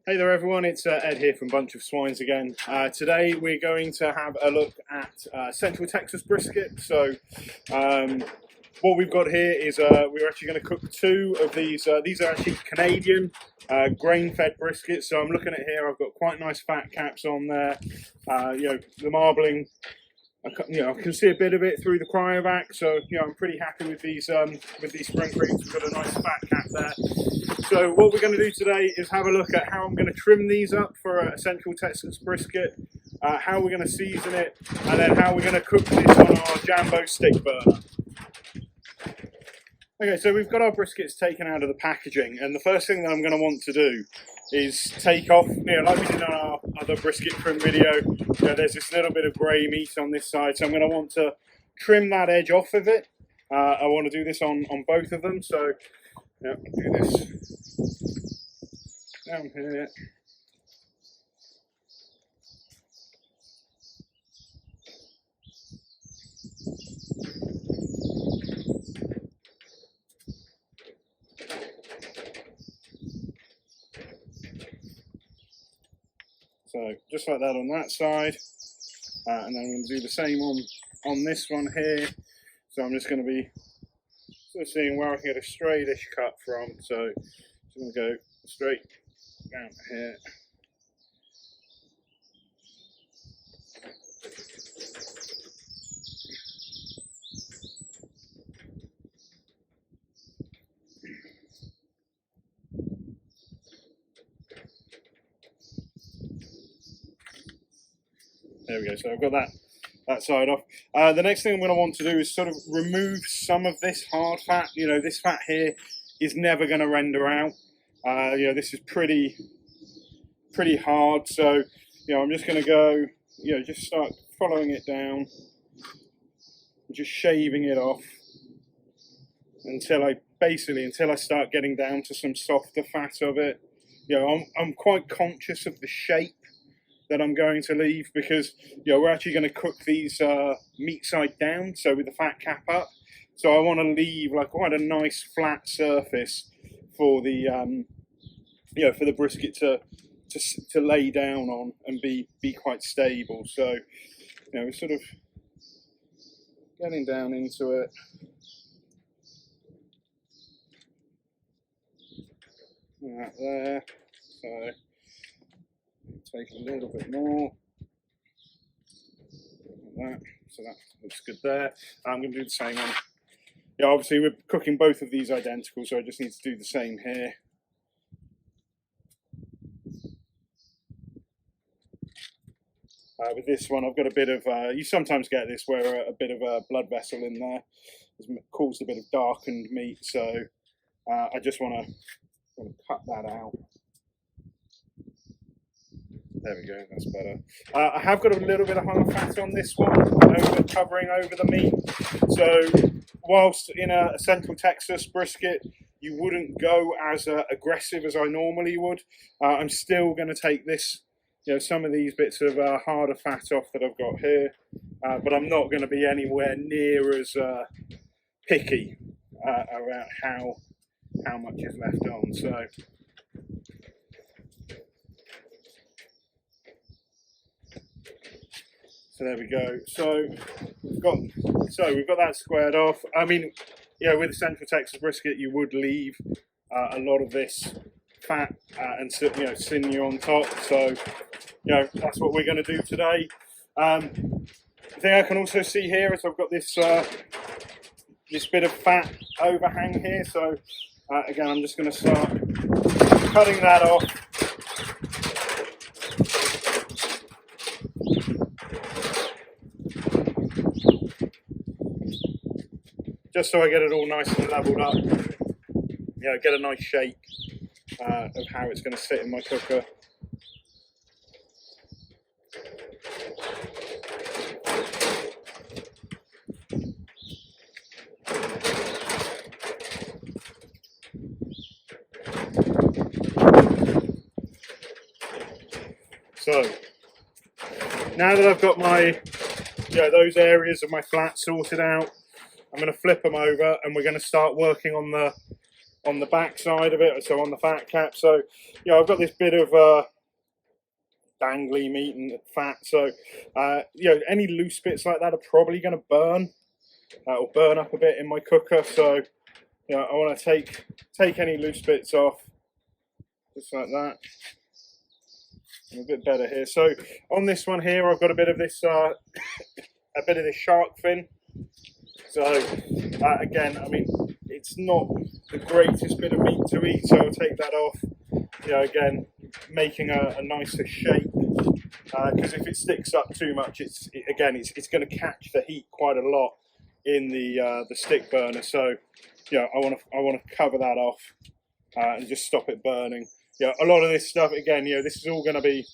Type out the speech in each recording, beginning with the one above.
Hey there everyone, it's Ed here from Bunch of Swines again. Today we're going to have a look at Central Texas brisket. So what we've got here is we're actually going to cook two of these. These are actually Canadian grain-fed briskets. So I'm looking at here, I've got quite nice fat caps on there. The marbling, I can see a bit of it through the cryovac. So I'm pretty happy with these spring creeks. We've got a nice fat cap there. So what we're going to do today is have a look at how I'm going to trim these up for a Central Texas brisket, how we're going to season it, and then how we're going to cook this on our Jambo stick burner. Okay, so we've got our briskets taken out of the packaging, and the first thing that I'm going to want to do is take off, like we did on our other brisket trim video, there's this little bit of grey meat on this side, so I'm going to want to trim that edge off of it. I want to do this on both of them, so do this down here. So just like that on that side, and then I'm going to do the same on this one here. So I'm just going to be sort of seeing where I can get a straightish cut from. So I'm going to go straight down here. There we go, so I've got that side off. The next thing I'm going to want to do is sort of remove some of this hard fat. This fat here is never going to render out. This is pretty hard, so I'm just going to go, just start following it down, just shaving it off until I start getting down to some softer fat of it. I'm quite conscious of the shape that I'm going to leave, because we're actually going to cook these meat side down, so with the fat cap up. So I want to leave like quite a nice flat surface for the for the brisket to lay down on and be quite stable. So we're sort of getting down into it. That there. So take a little bit more, like that, so that looks good there. I'm going to do the same one. Obviously we're cooking both of these identical, so I just need to do the same here. With this one, I've got a bit of, you sometimes get this where a bit of a blood vessel in there has caused a bit of darkened meat, so I just want to cut that out. There we go, that's better. I have got a little bit of hard fat on this one, covering over the meat. So whilst in a Central Texas brisket, you wouldn't go as aggressive as I normally would, I'm still going to take this, some of these bits of harder fat off that I've got here, but I'm not going to be anywhere near as picky about how much is left on. So there we go. So we've got that squared off. I mean, with the Central Texas brisket, you would leave a lot of this fat and sinew on top. So that's what we're going to do today. The thing I can also see here is I've got this this bit of fat overhang here. So again, I'm just going to start cutting that off. Just so I get it all nice and leveled up, get a nice shape of how it's going to sit in my cooker. So now that I've got my, those areas of my flat sorted out, I'm going to flip them over and we're going to start working on on the back side of it, so on the fat cap. So yeah, I've got this bit of dangly meat and fat. So you know, any loose bits like that are probably going to burn. It'll burn up a bit in my cooker. So you know, I want to take any loose bits off, just like that. A bit better here. So on this one here, I've got a bit of this shark fin. So again, I mean, it's not the greatest bit of meat to eat, so I'll take that off. You know, again, making a nicer shape, because if it sticks up too much, it's going to catch the heat quite a lot in the stick burner. So yeah, I want to cover that off and just stop it burning. Yeah, a lot of this stuff, again, you know, this is all going to be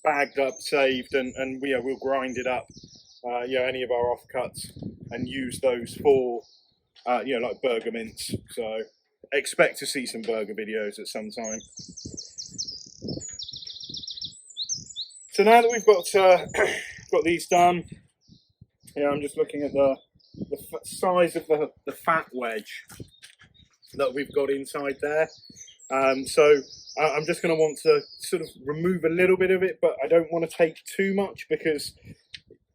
bagged up, saved, and we'll grind it up, you know, any of our offcuts, and use those for, you know, like burger mince. So expect to see some burger videos at some time. So now that we've got these done, yeah, I'm just looking at the size of the fat wedge that we've got inside there. So I'm just going to want to sort of remove a little bit of it, but I don't want to take too much, because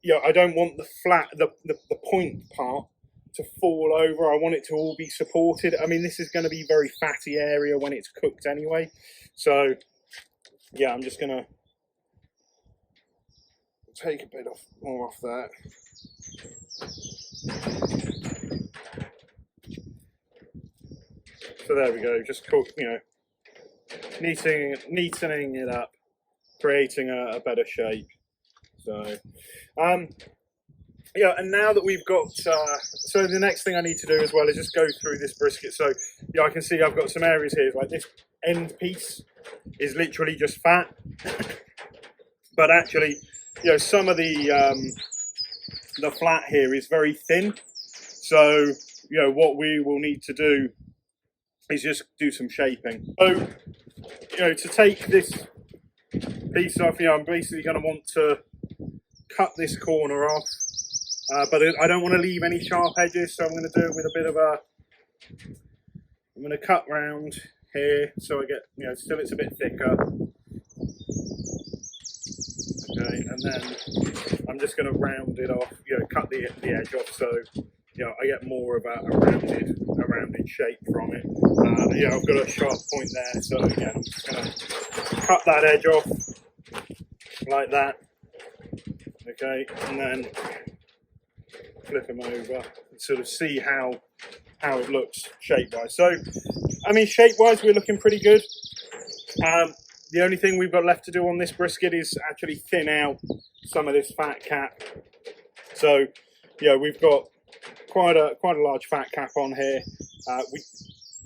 you know, I don't want the point part to fall over. I want it to all be supported. I mean, this is going to be a very fatty area when it's cooked anyway. So yeah, I'm just going to take a bit more off that. So there we go, just cook, you know, neatening it up, creating a better shape. So yeah, and now that we've got so the next thing I need to do as well is just go through this brisket. So yeah, I can see I've got some areas here, like this end piece is literally just fat, but actually, you know, some of the flat here is very thin. So you know, what we will need to do is just do some shaping. So you know, to take this piece off, you know, I'm basically going to want to cut this corner off, but I don't want to leave any sharp edges, so I'm going to do it with a bit of I'm going to cut round here so I get, you know, still it's a bit thicker. Okay, and then I'm just going to round it off, you know, cut the edge off, so you know, I get more of a rounded shape from it. Yeah, I've got a sharp point there, so yeah, I'm just going to cut that edge off like that. Okay, and then flip them over and sort of see how it looks shape-wise. So, I mean, shape-wise, we're looking pretty good. The only thing we've got left to do on this brisket is actually thin out some of this fat cap. So, yeah, we've got quite a large fat cap on here.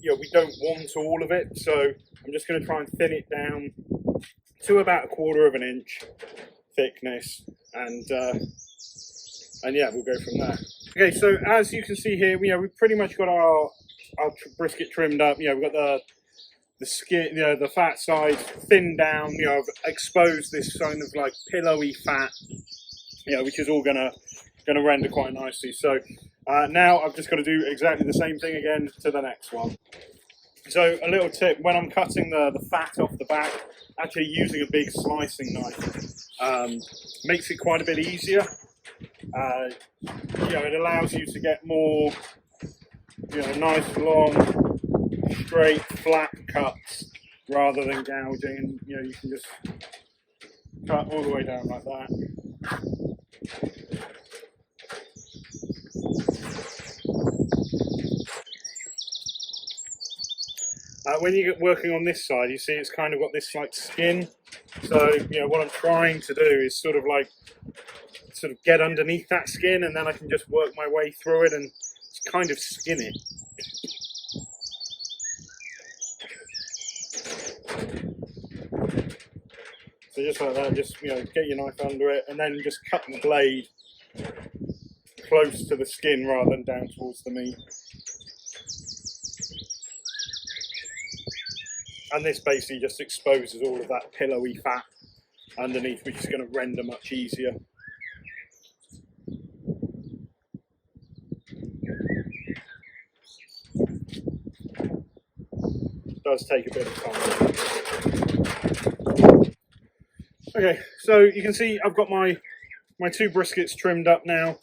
We don't want all of it, so I'm just going to try and thin it down to about 1/4 of an inch thickness, and yeah, we'll go from there. Okay, so as you can see here, we've pretty much got our brisket trimmed up. You know, we've got the skin, you know, the fat side thinned down. You know, I've exposed this kind of like pillowy fat, you know, which is all gonna render quite nicely. So now I've just got to do exactly the same thing again to the next one. So a little tip, when I'm cutting the fat off the back, actually using a big slicing knife makes it quite a bit easier. You know, it allows you to get more, you know, nice long, straight, flat cuts rather than gouging. And you know, you can just cut all the way down like that. When you get working on this side, you see it's kind of got this like skin. So you know, what I'm trying to do is sort of get underneath that skin, and then I can just work my way through it and kind of skin it. So just like that, just, you know, get your knife under it, and then just cut the blade close to the skin rather than down towards the meat. And this basically just exposes all of that pillowy fat underneath, which is going to render much easier. does take a bit of time. Okay, so you can see I've got my 2 briskets trimmed up now.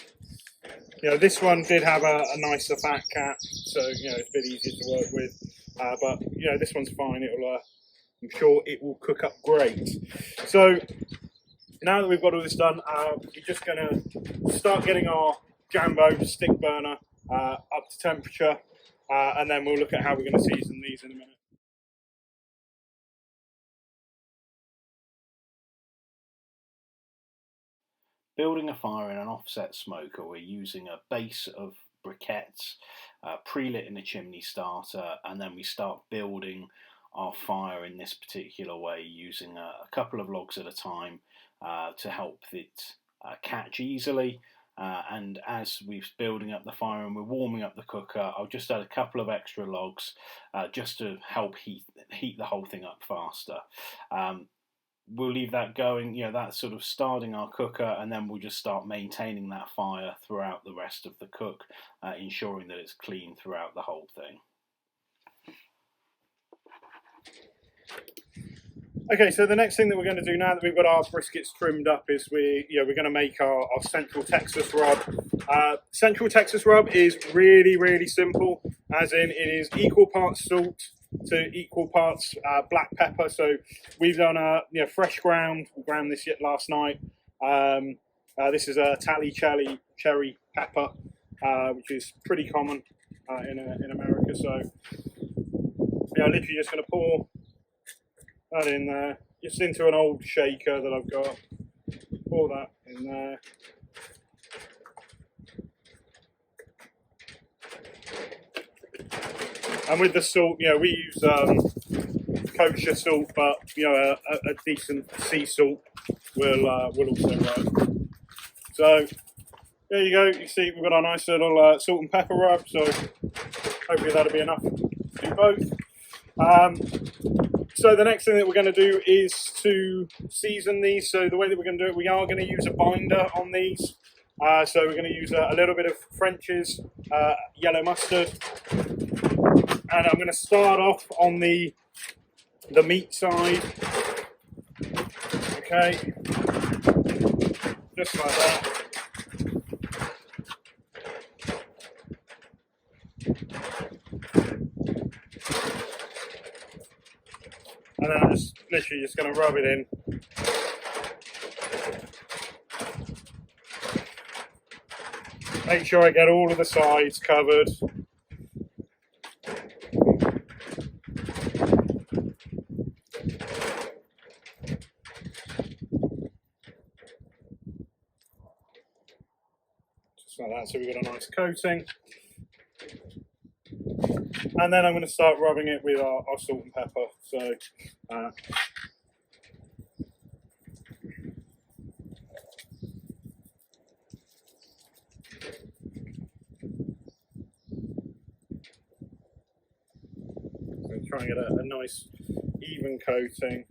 You know, this one did have a nicer fat cap, so you know it's a bit easier to work with. But you know, this one's fine. It'll, I'm sure it will cook up great. So now that we've got all this done, we're just going to start getting our Jambo stick burner up to temperature, and then we'll look at how we're going to season these in a minute. Building a fire in an offset smoker, we're using a base of briquettes, pre-lit in a chimney starter, and then we start building our fire in this particular way using a couple of logs at a time to help it catch easily. And as we're building up the fire and we're warming up the cooker, I'll just add a couple of extra logs just to help heat the whole thing up faster. We'll leave that going, you know, that's sort of starting our cooker, and then we'll just start maintaining that fire throughout the rest of the cook, ensuring that it's clean throughout the whole thing. Okay, so the next thing that we're going to do now that we've got our briskets trimmed up is we're going to make our Central Texas rub. Central Texas rub is really simple, as in it is equal parts salt to equal parts black pepper. So we've done fresh ground. We ground this last night. This is a tally cherry pepper, which is pretty common in America. So literally just going to pour that in there, just into an old shaker that I've got. Pour that in there. And with the salt, we use kosher salt, but a decent sea salt will also work. So there you go. You see, we've got our nice little salt and pepper rub. So hopefully that'll be enough to do both. So the next thing that we're going to do is to season these. So the way that we're going to do it, we are going to use a binder on these. So we're going to use a little bit of French's yellow mustard. And I'm going to start off on the meat side. Okay. Just like that. And then I'm just literally just going to rub it in. Make sure I get all of the sides covered. Just like that, so we've got a nice coating. And then I'm going to start rubbing it with our salt and pepper. So, try and get a nice even coating.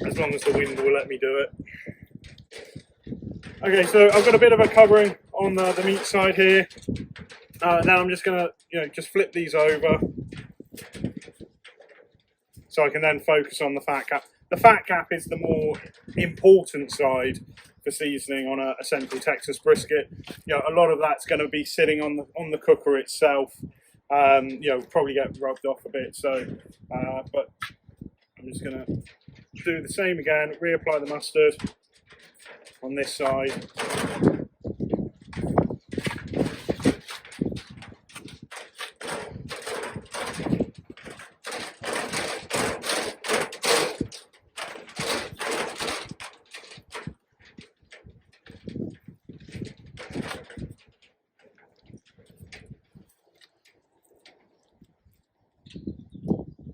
As long as the wind will let me do it. Okay, so I've got a bit of a covering on the meat side here. Now I'm just going to, just flip these over, so I can then focus on the fat cap. The fat cap is the more important side for seasoning on a Central Texas brisket. A lot of that's going to be sitting on the cooker itself. Probably get rubbed off a bit. So, but I'm just going to do the same again. Reapply the mustard on this side.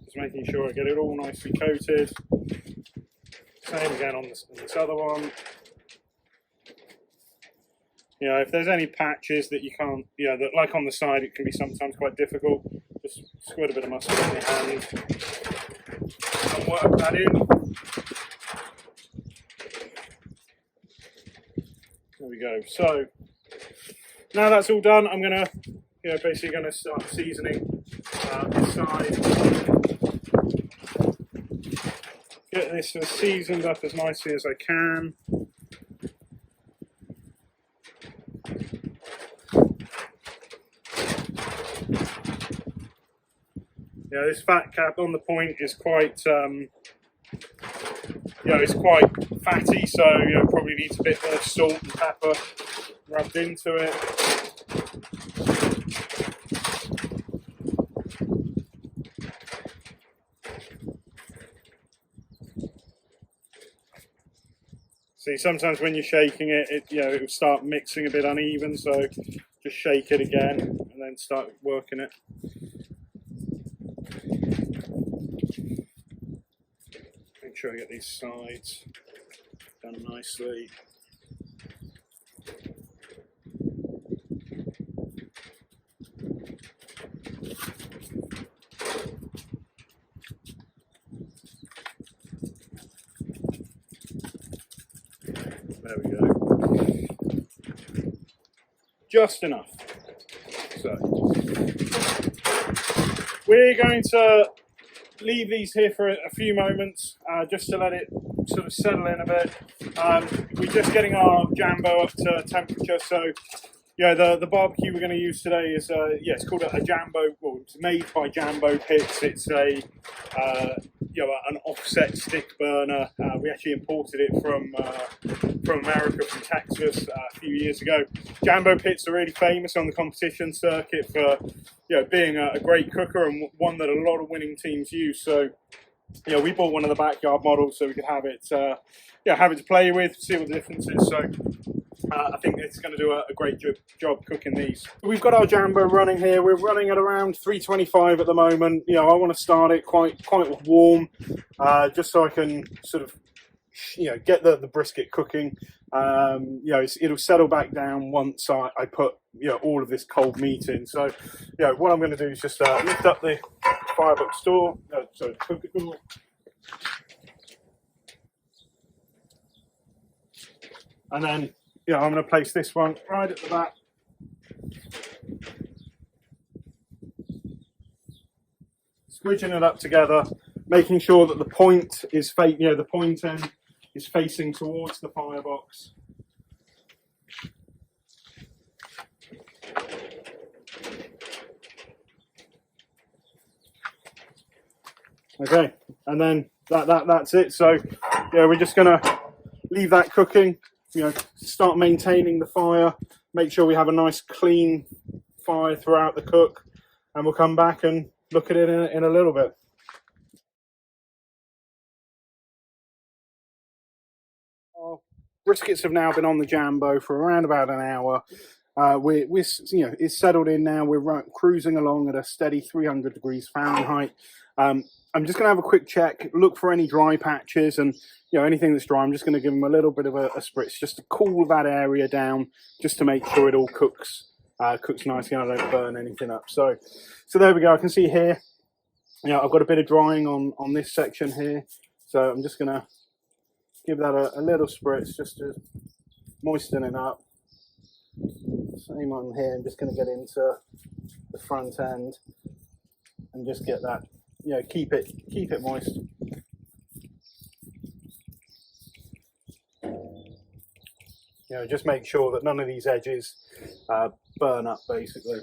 Just making sure I get it all nicely coated. Same again on this other one. If there's any patches that you can't, that like on the side, it can be sometimes quite difficult. Just squirt a bit of mustard in your hand and work that in. There we go. So now that's all done, I'm gonna, basically gonna start seasoning this side. Get this seasoned up as nicely as I can. This fat cap on the point is quite, it's quite fatty, so probably needs a bit more salt and pepper rubbed into it. See, sometimes when you're shaking it, it will start mixing a bit uneven, so just shake it again and then start working it. Make sure I get these sides done nicely. There we go. Just enough. So we're going to leave these here for a few moments, just to let it sort of settle in a bit. We're just getting our Jambo up to temperature, so the barbecue we're going to use today is it's called a Jambo. Well, it's made by Jambo Pits. It's a an offset stick burner. We actually imported it from America, from Texas, a few years ago. Jambo Pits are really famous on the competition circuit for being a great cooker, and one that a lot of winning teams use. So we bought one of the backyard models so we could have it have it to play with, see what the difference is. So I think it's going to do a great job cooking these. We've got our Jambo running here. We're running at around 325 at the moment. I want to start it quite warm, just so I can sort of get the brisket cooking. It'll settle back down once I put all of this cold meat in. So what I'm going to do is just lift up the firebox door, cooker door. And then I'm going to place this one right at the back. Squidging it up together, making sure that the point is the point end is facing towards the firebox. Okay, and then that's it. So we're just going to leave that cooking. Start maintaining the fire, make sure we have a nice clean fire throughout the cook, and we'll come back and look at it in a little bit. Our briskets have now been on the Jambo for around about an hour. It's settled in now. We're cruising along at a steady 300 degrees Fahrenheit. I'm just going to have a quick check, look for any dry patches, and anything that's dry, I'm just going to give them a little bit of a spritz just to cool that area down, just to make sure it all cooks nicely and I don't burn anything up. So there we go. I can see here, I've got a bit of drying on this section here, so I'm just going to give that a little spritz just to moisten it up. Same on here. I'm just going to get into the front end and just get that. Keep it moist. Just make sure that none of these edges burn up, basically.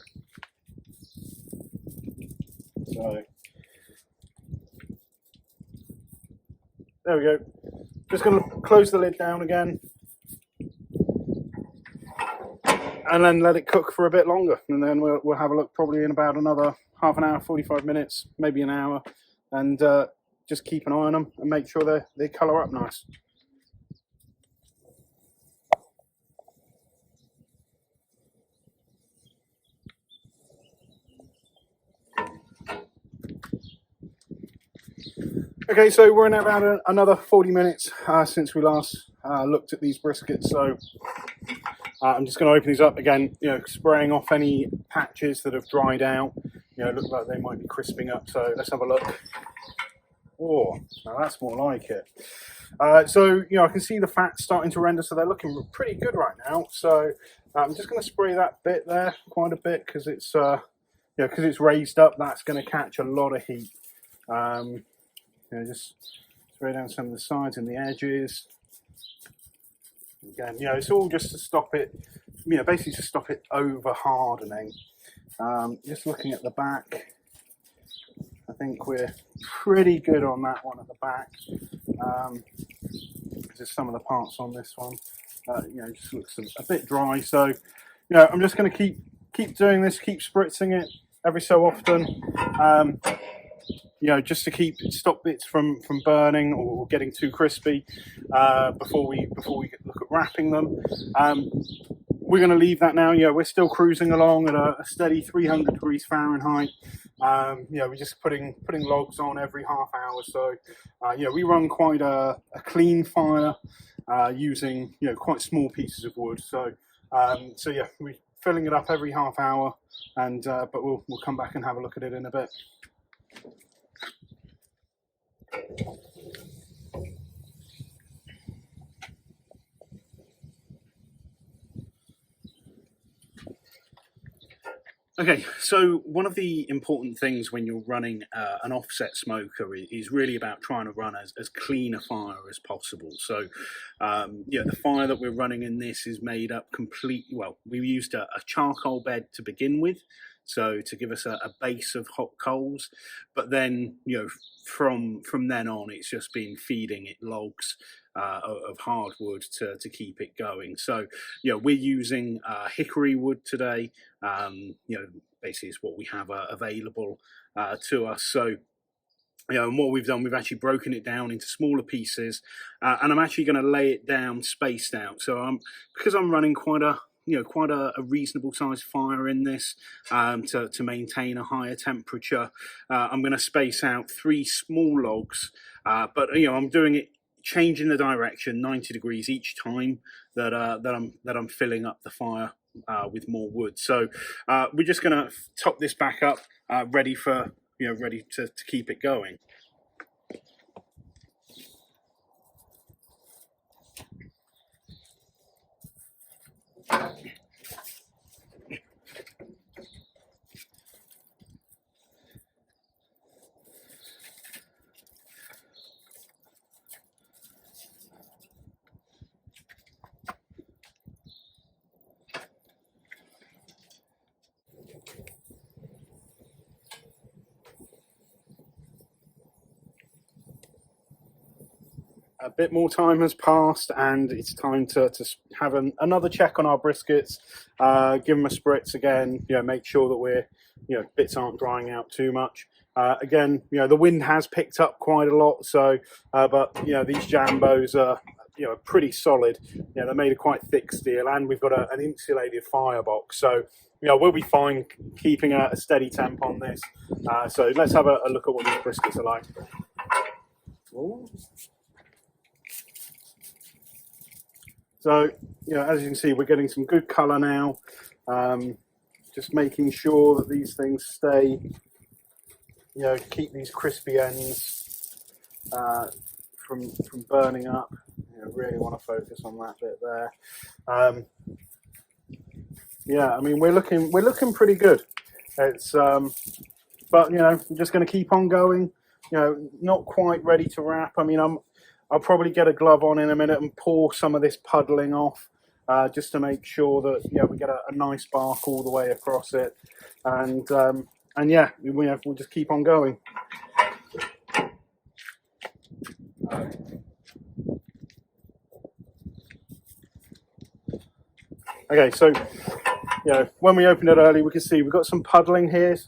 So there we go. Just going to close the lid down again, and then let it cook for a bit longer, and then we'll have a look probably in about another half an hour, 45 minutes, maybe an hour, and just keep an eye on them and make sure they colour up nice. Okay, so we're in about another 40 minutes since we last looked at these briskets, so I'm just going to open these up again, spraying off any patches that have dried out. Look like they might be crisping up, so let's have a look. Oh, now that's more like it. So I can see the fat starting to render, so they're looking pretty good right now. So I'm just going to spray that bit there quite a bit because it's because it's raised up. That's going to catch a lot of heat. Just spray down some of the sides and the edges. Again, it's all just to stop it, basically to stop it over hardening. Just looking at the back, I think we're pretty good on that one at the back. Just some of the parts on this one, just looks a bit dry. So, I'm just going to keep doing this, keep spritzing it every so often. Just to stop bits from burning or getting too crispy before we look at wrapping them. We're going to leave that now. We're still cruising along at a steady 300 degrees Fahrenheit. We're just putting logs on every half hour. So we run quite a clean fire using quite small pieces of wood. So we're filling it up every half hour, and but we'll come back and have a look at it in a bit. Okay, so one of the important things when you're running an offset smoker is really about trying to run as clean a fire as possible. So, the fire that we're running in this is made up completely. Well, we used a charcoal bed to begin with, so to give us a base of hot coals. But then, from then on, it's just been feeding it logs of hardwood to keep it going. So, we're using hickory wood today. Basically it's what we have available to us. So, and what we've done, we've actually broken it down into smaller pieces, and I'm actually going to lay it down spaced out. So because I'm running quite a reasonable sized fire in this to maintain a higher temperature, I'm going to space out 3 small logs, but I'm doing it, changing the direction 90 degrees each time that I'm filling up the fire with more wood. So we're just going to top this back up, ready to keep it going. A bit more time has passed, and it's time to have another check on our briskets. Give them a spritz again. Make sure that we're bits aren't drying out too much. Again, the wind has picked up quite a lot. So, but these Jambos are pretty solid. They're made of quite thick steel, and we've got an insulated firebox. So we'll be fine keeping a steady temp on this. So let's have a look at what these briskets are like. Ooh. So, as you can see, we're getting some good colour now. Just making sure that these things stay, keep these crispy ends from burning up. Really want to focus on that bit there. I mean, we're looking pretty good. It's but we're just going to keep on going. Not quite ready to wrap. I mean, I'll probably get a glove on in a minute and pour some of this puddling off, just to make sure that we get a nice bark all the way across it, and we'll just keep on going. Okay, so when we opened it early, we can see we've got some puddling here.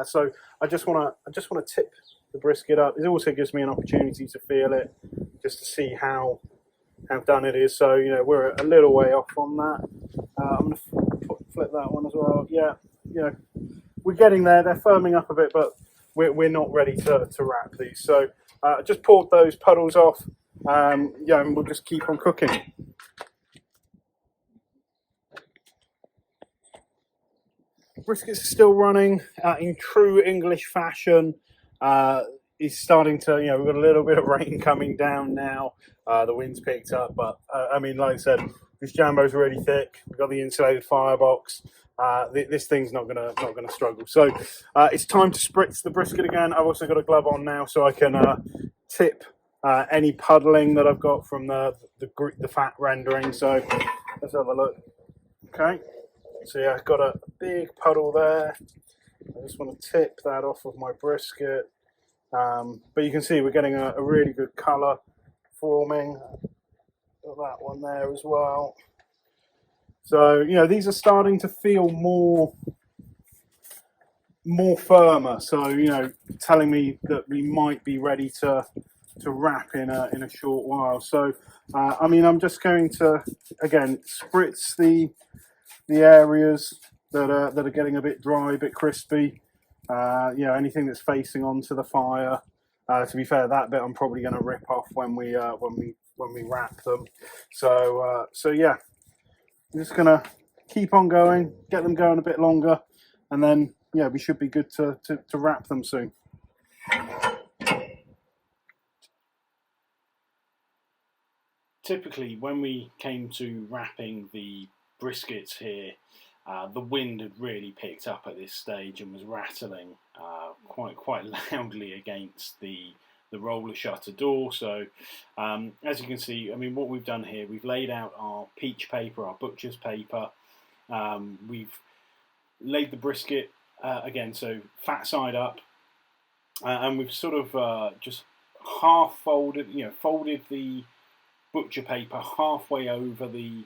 So I just want to tip the brisket up. It also gives me an opportunity to feel it, just to see how done it is. So we're a little way off on that. I'm going to flip that one as well. We're getting there. They're firming up a bit, but we're not ready to wrap these. So I just poured those puddles off. And we'll just keep on cooking. Briskets are still running in true English fashion. is starting to, you know, we've got a little bit of rain coming down now. The wind's picked up, but I mean, like I said, this Jambo's really thick. We've got the insulated firebox. This thing's not gonna struggle. So it's time to spritz the brisket again. I've also got a glove on now, so I can tip any puddling that I've got from the fat rendering. So let's have a look. Okay, so yeah, I've got a big puddle there. I just want to tip that off of my brisket. But you can see we're getting a really good colour forming. Got that one there as well. So, you know, these are starting to feel more firmer. So, you know, telling me that we might be ready to wrap in a short while. So, I mean, I'm just going to, again, spritz the areas that are getting a bit dry, a bit crispy. You know, anything that's facing onto the fire. To be fair, that bit I'm probably going to rip off when we wrap them. So yeah, I'm just going to keep on going, get them going a bit longer, and then yeah, we should be good to wrap them soon. Typically, when we came to wrapping the briskets here, the wind had really picked up at this stage and was rattling quite loudly against the roller shutter door. So as you can see, I mean, what we've done here, we've laid out our peach paper, our butcher's paper. We've laid the brisket again, so fat side up, and we've sort of just half folded, you know, folded the butcher paper halfway over the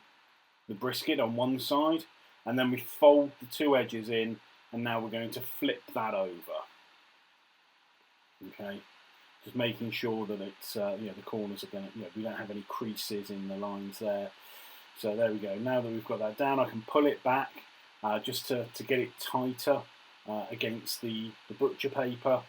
brisket on one side, and then we fold the two edges in, and now we're going to flip that over. Okay, just making sure that it's you know, the corners are going to, you know, we don't have any creases in the lines there. So there we go. Now that we've got that down, I can pull it back just to get it tighter against the butcher paper.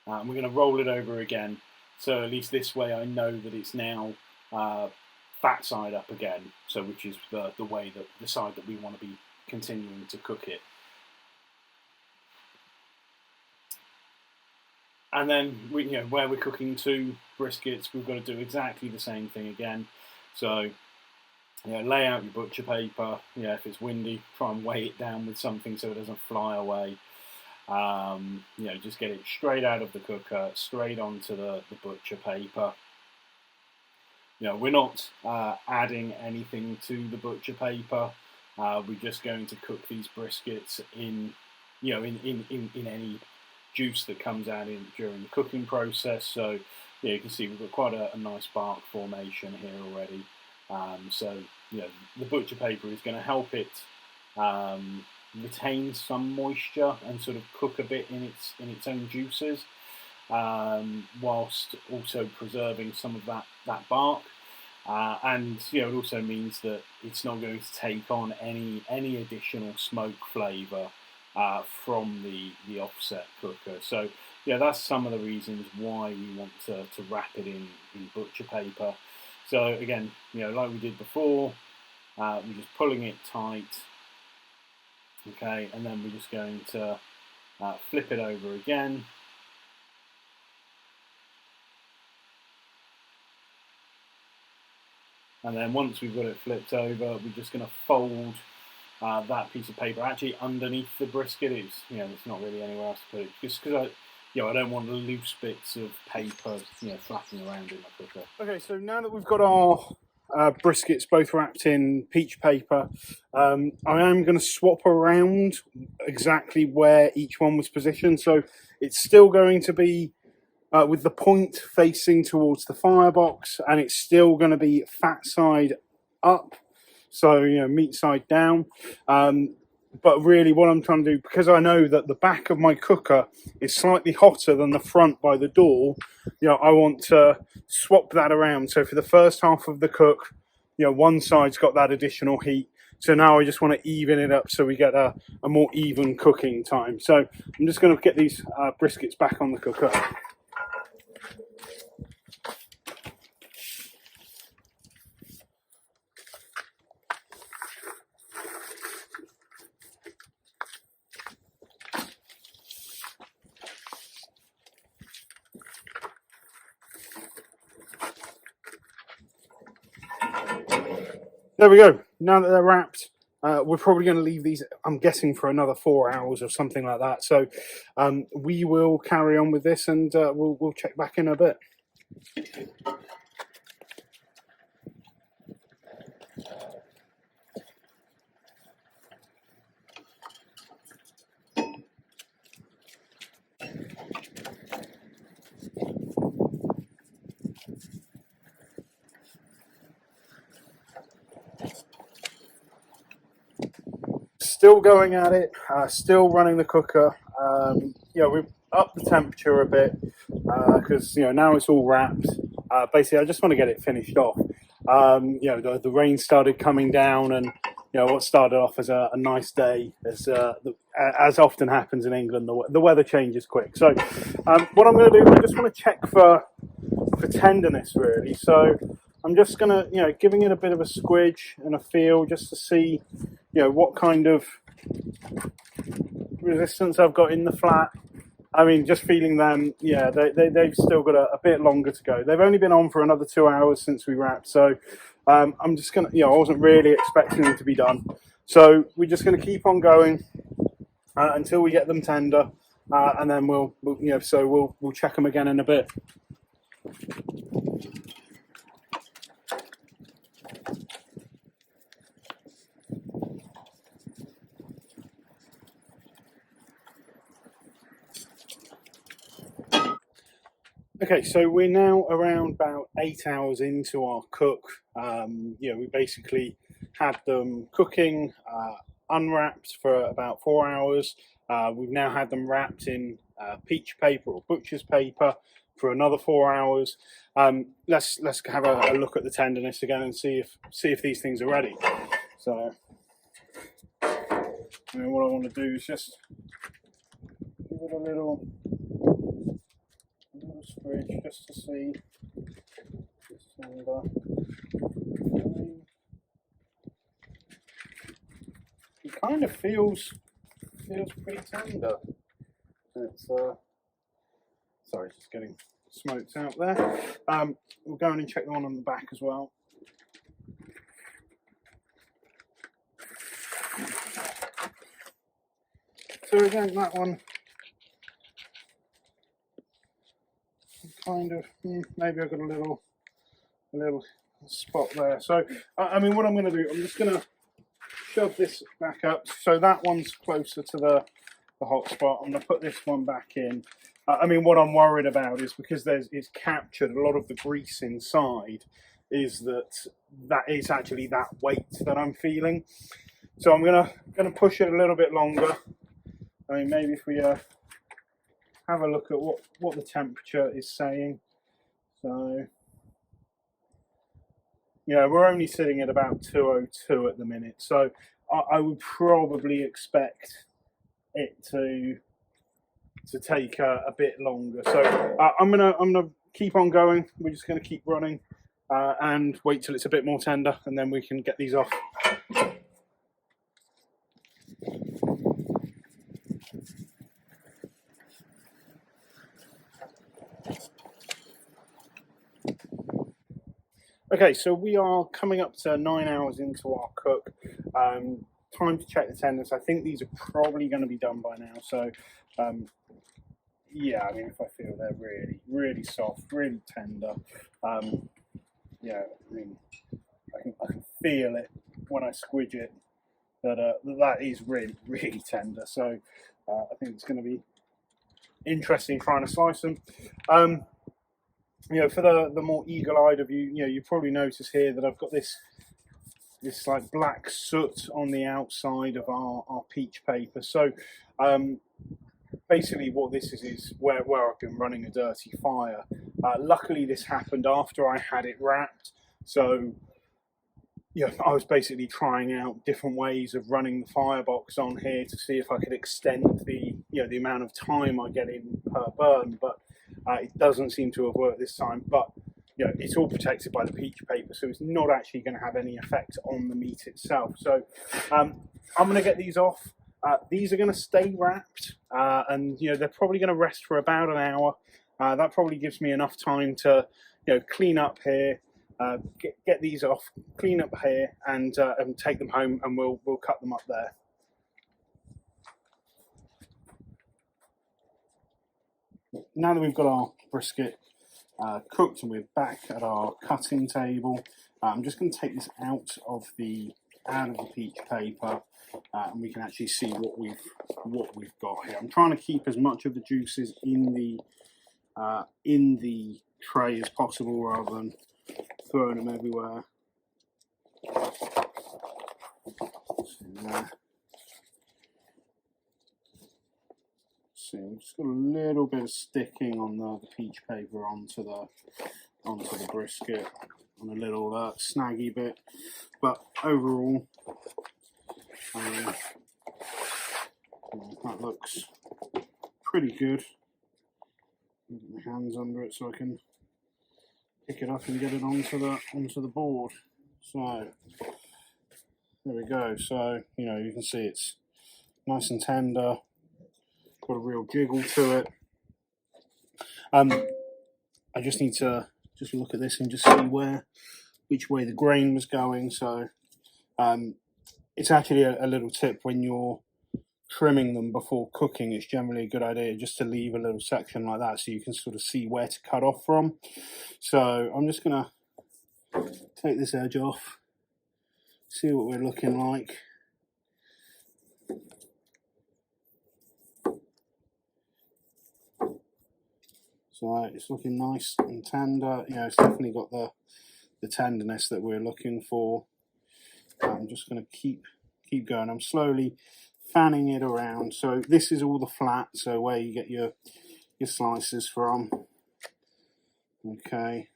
And we're going to roll it over again. So at least this way I know that it's now fat side up again. So which is the way that the side that we want to be continuing to cook it. And then you know, where we're cooking two briskets, we've got to do exactly the same thing again. So you know, lay out your butcher paper. You know, if it's windy, try and weigh it down with something so it doesn't fly away. You know, just get it straight out of the cooker, straight onto the butcher paper. You know, we're not adding anything to the butcher paper. We're just going to cook these briskets in, you know, in any juice that comes out during the cooking process. So yeah, you can see we've got quite a nice bark formation here already. So you know, the butcher paper is going to help it retain some moisture and sort of cook a bit in its own juices, whilst also preserving some of that bark. And you know, it also means that it's not going to take on any additional smoke flavour from the offset cooker. So yeah, that's some of the reasons why we want to wrap it in butcher paper. So again, you know, like we did before, we're just pulling it tight. Okay, and then we're just going to flip it over again. And then once we've got it flipped over, we're just going to fold that piece of paper actually underneath the brisket. It's, you know, there's not really anywhere else to put it, just because I don't want the loose bits of paper, you know, flapping around in my cooker. Okay, so now that we've got our briskets both wrapped in peach paper, I am going to swap around exactly where each one was positioned. So it's still going to be with the point facing towards the firebox, and it's still going to be fat side up, so you know, meat side down. But really what I'm trying to do, because I know that the back of my cooker is slightly hotter than the front by the door, you know, I want to swap that around. So for the first half of the cook, you know, one side's got that additional heat. So now I just want to even it up so we get a more even cooking time. So I'm just going to get these briskets back on the cooker. there we go. Now that they're wrapped, we're probably going to leave these, I'm guessing, for another 4 hours or something like that. So we will carry on with this, and we'll check back in a bit. Still going at it, still running the cooker. We've upped the temperature a bit because now it's all wrapped. Basically, I just want to get it finished off. The rain started coming down, and what started off as a nice day, as often happens in England, the weather changes quick. So what I'm going to do, I just want to check for tenderness, really. So I'm just going to, giving it a bit of a squidge and a feel, just to see, what kind of resistance I've got in the flat. I mean, just feeling them, they've still got a bit longer to go. They've only been on for another 2 hours since we wrapped, so I'm just going to, I wasn't really expecting them to be done. So we're just going to keep on going until we get them tender, and then we'll check them again in a bit. Okay, so we're now around about 8 hours into our cook. We basically had them cooking, unwrapped for about 4 hours. We've now had them wrapped in peach paper or butcher's paper for another 4 hours. Let's have a look at the tenderness again and see if these things are ready. So, what I want to do is just give it a little squidge just to see. It kind of feels pretty tender. It's sorry, just getting smoked out there. We'll go in and check the one on the back as well. So again, that one kind of maybe I've got a little spot there. So I mean, what I'm going to do, I'm just going to shove this back up. So that one's closer to the hot spot. I'm going to put this one back in. I mean, what I'm worried about is because it's captured a lot of the grease inside, is that is actually that weight that I'm feeling. So I'm gonna push it a little bit longer. I mean, maybe if we have a look at what the temperature is saying. So we're only sitting at about 202 at the minute. So I would probably expect it to take a bit longer. So I'm gonna keep on going. We're just gonna keep running and wait till it's a bit more tender, and then we can get these off. Okay, so we are coming up to 9 hours into our cook. Time to check the tenderness. I think these are probably going to be done by now. So, yeah, I mean, if I feel they're really, really soft, really tender. Yeah, I mean, I can feel it when I squidge it that is really, really tender. So, I think it's going to be interesting trying to slice them. For the more eagle-eyed of you, you probably notice here that I've got this like black soot on the outside of our peach paper. So basically what this is where I've been running a dirty fire. Luckily this happened after I had it wrapped. So I was basically trying out different ways of running the firebox on here to see if I could extend the amount of time I get in per burn, but it doesn't seem to have worked this time. But it's all protected by the peach paper, so it's not actually going to have any effect on the meat itself. So I'm going to get these off. These are going to stay wrapped, and they're probably going to rest for about an hour. That probably gives me enough time to clean up here, get these off, clean up here, and take them home, and we'll cut them up there. Now that we've got our brisket cooked and we're back at our cutting table, I'm just going to take this out of the peach paper, and we can actually see what we've got here. I'm trying to keep as much of the juices in the tray as possible, rather than throwing them everywhere. See, we've just got a little bit of sticking on the peach paper onto the brisket, on a little snaggy bit, but overall that looks pretty good. Get my hands under it so I can pick it up and get it onto the board. So there we go. So you can see it's nice and tender, got a real jiggle to it. I just need to look at this and just see which way the grain was going. So it's actually a little tip when you're trimming them before cooking. It's generally a good idea just to leave a little section like that so you can sort of see where to cut off from. So I'm just gonna take this edge off, see what we're looking like. So it's looking nice and tender. It's definitely got the tenderness that we're looking for. I'm just going to keep going. I'm slowly fanning it around. So this is all the flat, so where you get your slices from. Okay.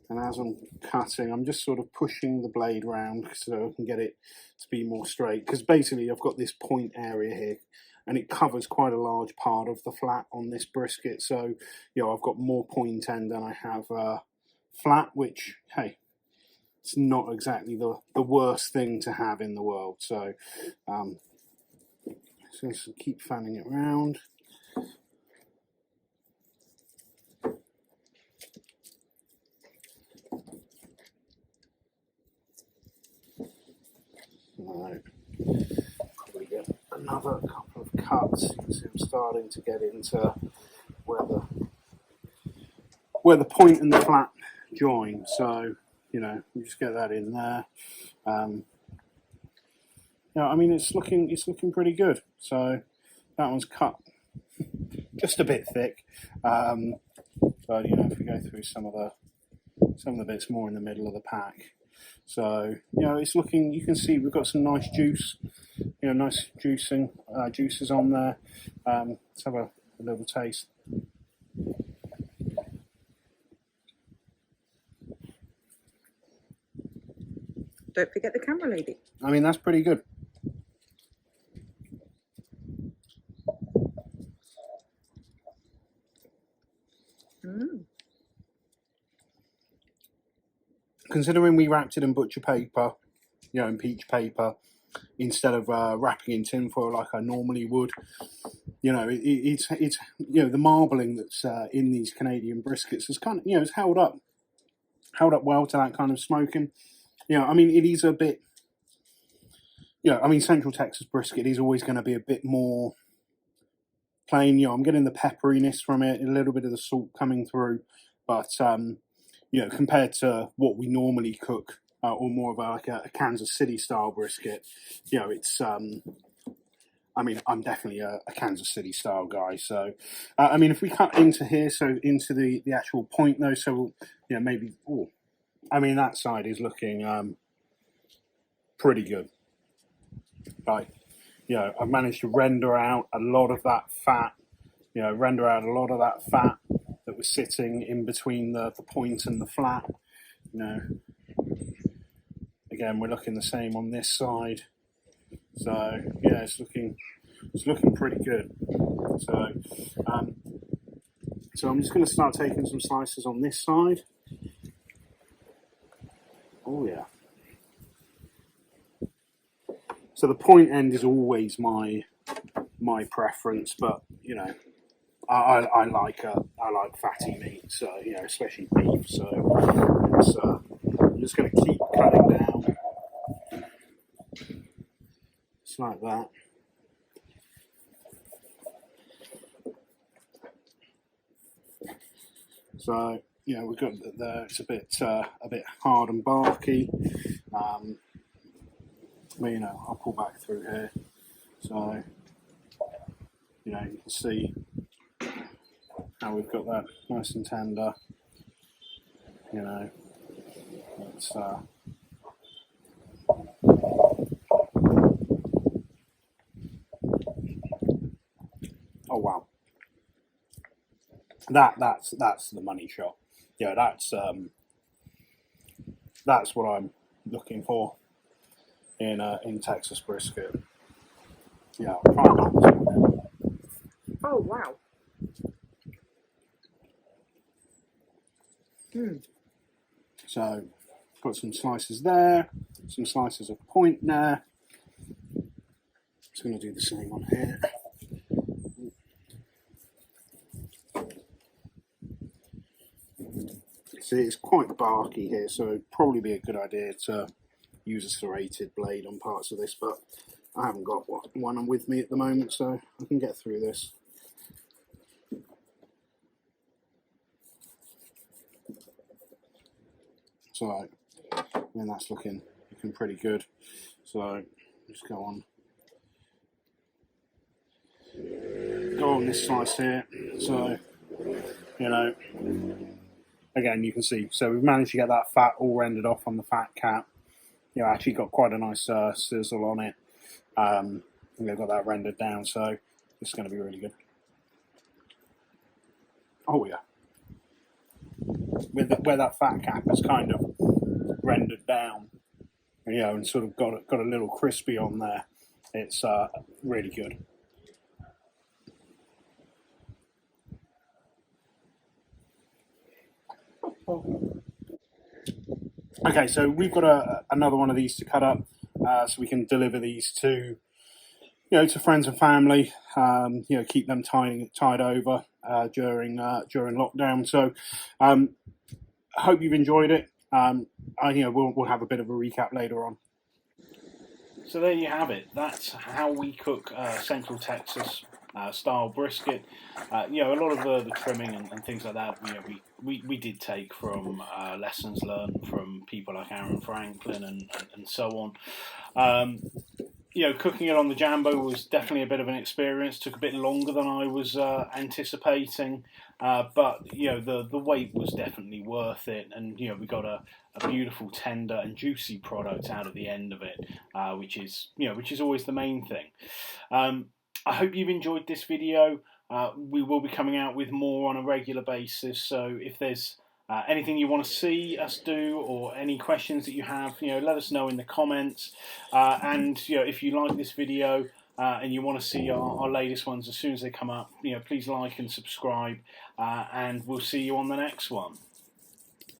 And as I'm cutting, I'm just sort of pushing the blade round so I can get it to be more straight. Because basically I've got this point area here, and it covers quite a large part of the flat on this brisket. So, I've got more point end than I have flat, which, hey, it's not exactly the worst thing to have in the world. So, just keep fanning it around. Right. Probably get another couple of cuts. You can see I'm starting to get into where the point and the flat join. So, we just get that in there. I mean, it's looking pretty good. So that one's cut just a bit thick. But if we go through some of the bits more in the middle of the pack. So it's looking. You can see we've got some nice juice. Nice juices on there. Let's have a little taste. Don't forget the camera lady. I mean, that's pretty good. Considering we wrapped it in butcher paper, in peach paper, instead of wrapping in tinfoil like I normally would, it's the marbling that's in these Canadian briskets is kind of it's held up well to that kind of smoking. I mean, it is a bit. I mean, Central Texas brisket is always going to be a bit more plain. I'm getting the pepperiness from it, a little bit of the salt coming through, but compared to what we normally cook, or more of a Kansas City style brisket, it's. I mean, I'm definitely a Kansas City style guy. So, I mean, if we cut into here, so into the actual point though, so maybe. Oh, I mean, that side is looking pretty good. Like, I've managed to render out a lot of that fat. That was sitting in between the point and the flat. Again, we're looking the same on this side. So it's looking pretty good. So I'm just going to start taking some slices on this side. Oh yeah. So the point end is always my preference, but I like fatty meat, so especially beef. So it's, I'm just going to keep cutting down, just like that. So we've got there. It's a bit hard and barky. But I'll pull back through here. So you can see how we've got that nice and tender. It's oh wow, that's the money shot. That's what I'm looking for in Texas brisket. Yeah, I'll try that. Oh wow. So got some slices there, some slices of point there. Just going to do the same on here. See, it's quite barky here, so it'd probably be a good idea to use a serrated blade on parts of this, but I haven't got one with me at the moment, so I can get through this. So, that's looking pretty good. So, just go on this slice here. So, again, you can see. So we've managed to get that fat all rendered off on the fat cap. Actually got quite a nice sizzle on it. We've got that rendered down, so it's going to be really good. Oh yeah. Where that fat cap is kind of rendered down, and sort of got a little crispy on there. It's really good. Okay, so we've got another one of these to cut up, so we can deliver these to friends and family. Keep them tied over during lockdown. So, I hope you've enjoyed it. We'll have a bit of a recap later on. So there you have it. That's how we cook Central Texas style brisket. A lot of the trimming and things like that, we did take from lessons learned from people like Aaron Franklin and so on. Cooking it on the Jambo was definitely a bit of an experience. Took a bit longer than I was anticipating, but the wait was definitely worth it, and we got a beautiful, tender and juicy product out of the end of it, which is always the main thing. I hope you've enjoyed this video. We will be coming out with more on a regular basis, so if there's anything you want to see us do or any questions that you have, let us know in the comments. And if you like this video and you want to see our latest ones as soon as they come up, please like and subscribe, and we'll see you on the next one.